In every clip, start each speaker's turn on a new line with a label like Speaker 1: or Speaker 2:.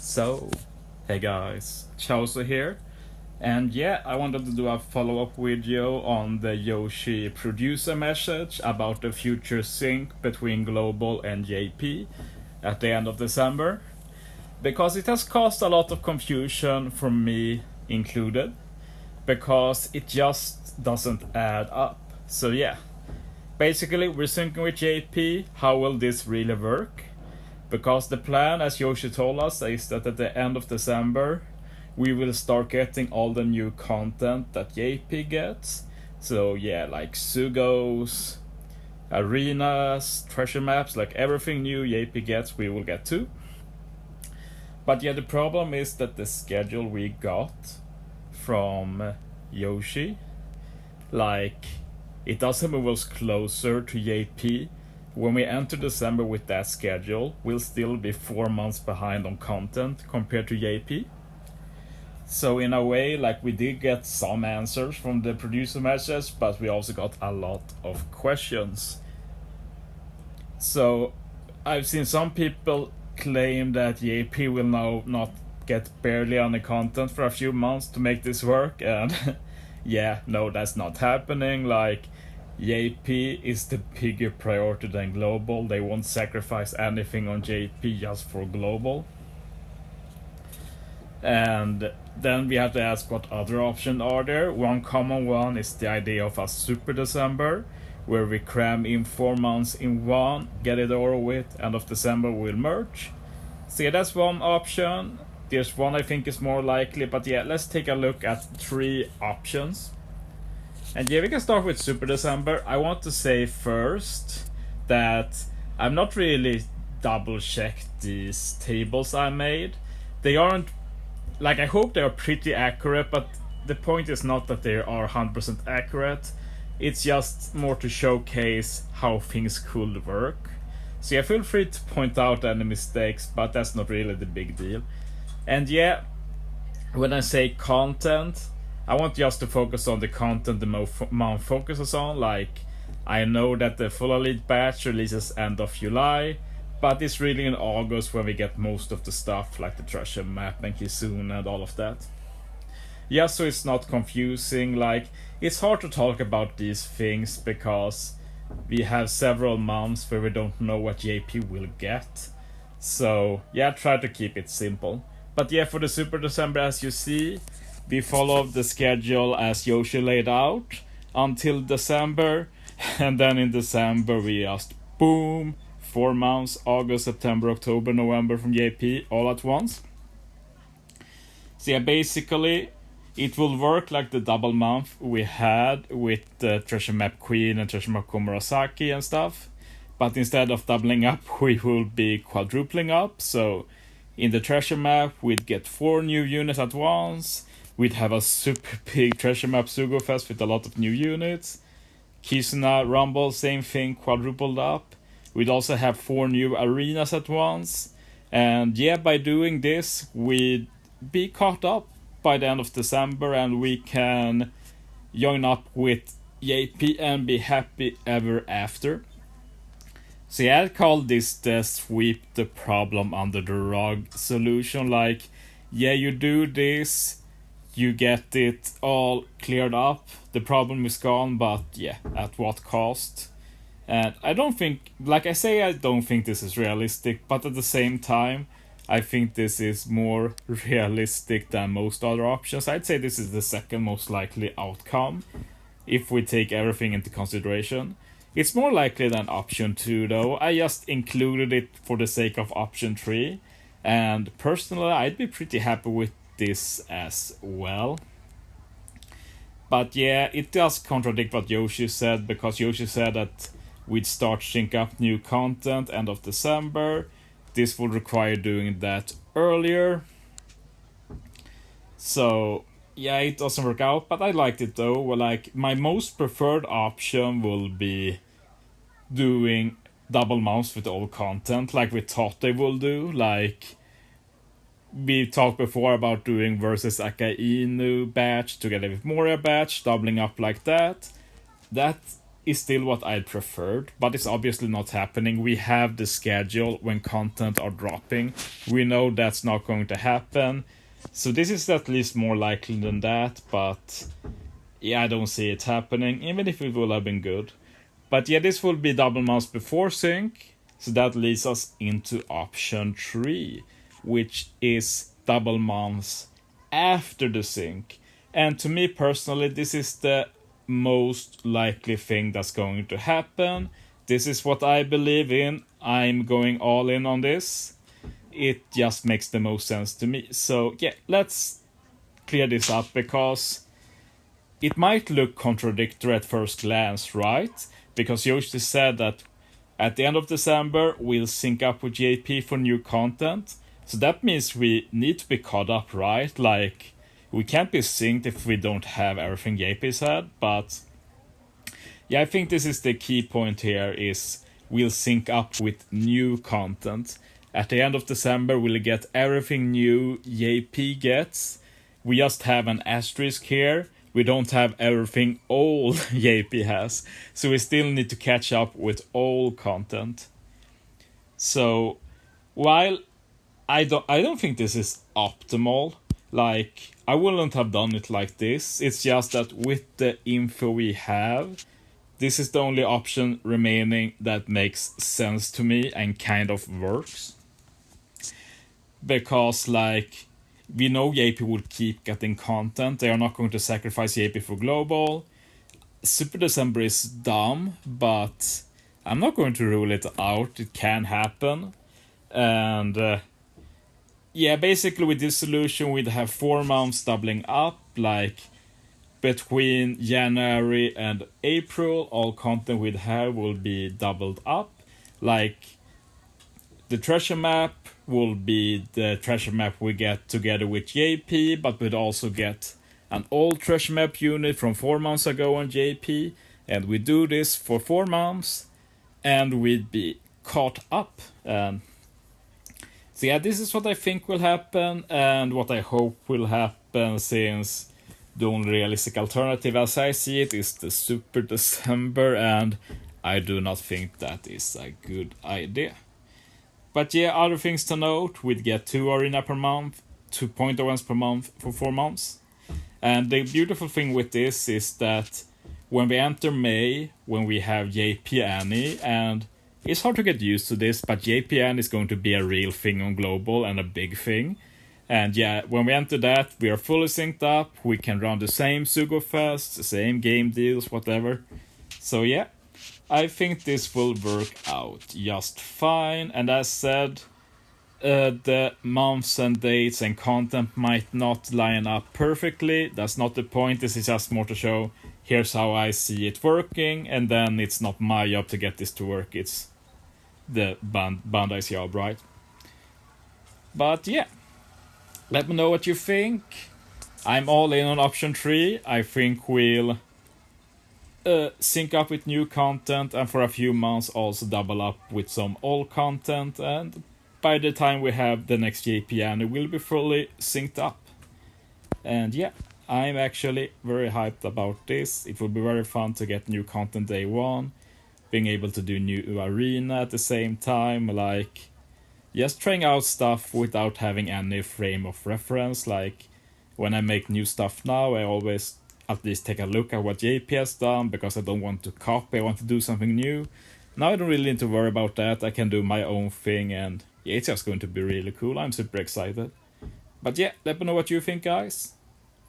Speaker 1: So, hey guys, Chauso here. And yeah, I wanted to do a follow-up video on the Yoshi producer message about the future sync between Global and JP at the end of December. Because it has caused a lot of confusion from me included. Because it just doesn't add up. So yeah, basically we're syncing with JP. How will this really work? Because the plan, as Yoshi told us, is that at the end of December we will start getting all the new content that JP gets. So yeah, like Sugos, arenas, treasure maps, like everything new JP gets, we will get too. But yeah, the problem is that the schedule we got from Yoshi, like, it doesn't move us closer to JP. When we enter December with that schedule, we'll still be 4 months behind on content compared to JP. So in a way, like, we did get some answers from the producer message, but we also got a lot of questions. So I've seen some people claim that JP will now not get barely any content for a few months to make this work, and yeah, no, that's not happening. Like, JP is the bigger priority than Global. They won't sacrifice anything on JP just for Global. And then we have to ask what other options are there. One common one is the idea of a Super December, where we cram in 4 months in one, get it over with, end of December we'll merge. So yeah, that's one option. There's one I think is more likely, but yeah, let's take a look at 3 options. And yeah, we can start with Super December. I want to say first that I'm not really double checked these tables I made. They aren't, like, I hope they are pretty accurate, but the point is not that they are 100% accurate. It's just more to showcase how things could work. So yeah, feel free to point out any mistakes, but that's not really the big deal. And yeah, when I say content, I want just to focus on the content the month focuses on. Like, I know that the full elite batch releases end of July, but it's really in August when we get most of the stuff, like the treasure map and Kizuna and all of that. Yeah, so it's not confusing. Like, it's hard to talk about these things because we have several months where we don't know what JP will get. So yeah, try to keep it simple. But yeah, for the Super December, as you see, we follow the schedule as Yoshi laid out until December, and then in December we just boom, 4 months, August, September, October, November from JP all at once. So yeah, basically it will work like the double month we had with the Treasure Map Queen and Treasure Map Komurasaki and stuff, but instead of doubling up we will be quadrupling up. So in the treasure map we'd get 4 new units at once. We'd have a super big treasure map Sugo Fest with a lot of new units. Kizuna Rumble, same thing, quadrupled up. We'd also have 4 new arenas at once. And yeah, by doing this, we'd be caught up by the end of December and we can join up with JP and be happy ever after. So yeah, I'd call this the sweep the problem under the rug solution. Like, yeah, you do this, you get it all cleared up, the problem is gone, but yeah, at what cost? And I don't think, like I say, I don't think this is realistic, but at the same time, I think this is more realistic than most other options. I'd say this is the second most likely outcome, if we take everything into consideration. It's more likely than option 2 though. I just included it for the sake of option 3, and personally I'd be pretty happy with this as well. But yeah, it does contradict what Yoshi said, because Yoshi said that we'd start sync up new content end of December. This would require doing that earlier. So yeah, it doesn't work out, but I liked it though. Well, like, my most preferred option will be doing double months with all content like we thought they will do. Like, we talked before about doing versus Akainu batch together with Moria batch, doubling up like that. That is still what I'd preferred, but it's obviously not happening. We have the schedule when content are dropping. We know that's not going to happen. So this is at least more likely than that, but yeah, I don't see it happening, even if it will have been good. But yeah, this will be double months before sync, so that leads us into option 3, which is double months after the sync. And to me personally, this is the most likely thing that's going to happen. This is what I believe in. I'm going all in on this. It just makes the most sense to me. So yeah, let's clear this up, because it might look contradictory at first glance, right? Because Yoshi said that at the end of December we'll sync up with JP for new content. So that means we need to be caught up, right? Like, we can't be synced if we don't have everything JP said. But yeah, I think this is the key point here, is we'll sync up with new content. At the end of December we'll get everything new JP gets. We just have an asterisk here. We don't have everything old JP has. So we still need to catch up with old content. So while I don't think this is optimal, like, I wouldn't have done it like this. It's just that with the info we have, this is the only option remaining that makes sense to me and kind of works. Because, like, we know JP will keep getting content. They are not going to sacrifice JP for global. Super December is dumb, but I'm not going to rule it out. It can happen. And yeah, basically with this solution we'd have 4 months doubling up. Like, between January and April, all content we'd have will be doubled up. Like, the treasure map will be the treasure map we get together with JP, but we'd also get an old treasure map unit from 4 months ago on JP, and we do this for 4 months, and we'd be caught up. So yeah, this is what I think will happen, and what I hope will happen, since the only realistic alternative as I see it is the Super December, and I do not think that is a good idea. But yeah, other things to note, we'd get 2 arena per month, 2 point events per month for 4 months. And the beautiful thing with this is that when we enter May, when we have JP Annie, and it's hard to get used to this, but JP Annie is going to be a real thing on global and a big thing. And yeah, when we enter that, we are fully synced up, we can run the same Sugo Fest, the same game deals, whatever. So yeah, I think this will work out just fine. And as said, the months and dates and content might not line up perfectly. That's not the point. This is just more to show, here's how I see it working, and then it's not my job to get this to work. It's the Bandai's job, right? But yeah, let me know what you think. I'm all in on option 3. I think we'll sync up with new content, and for a few months also double up with some old content, and by the time we have the next JP, it will be fully synced up. And yeah, I'm actually very hyped about this. It will be very fun to get new content day 1, being able to do new arena at the same time, like just trying out stuff without having any frame of reference. Like, when I make new stuff now, I always at least take a look at what JP has done, because I don't want to copy, I want to do something new. Now I don't really need to worry about that. I can do my own thing, and yeah, it's just going to be really cool. I'm super excited. But yeah, let me know what you think, guys.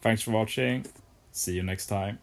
Speaker 1: Thanks for watching. See you next time.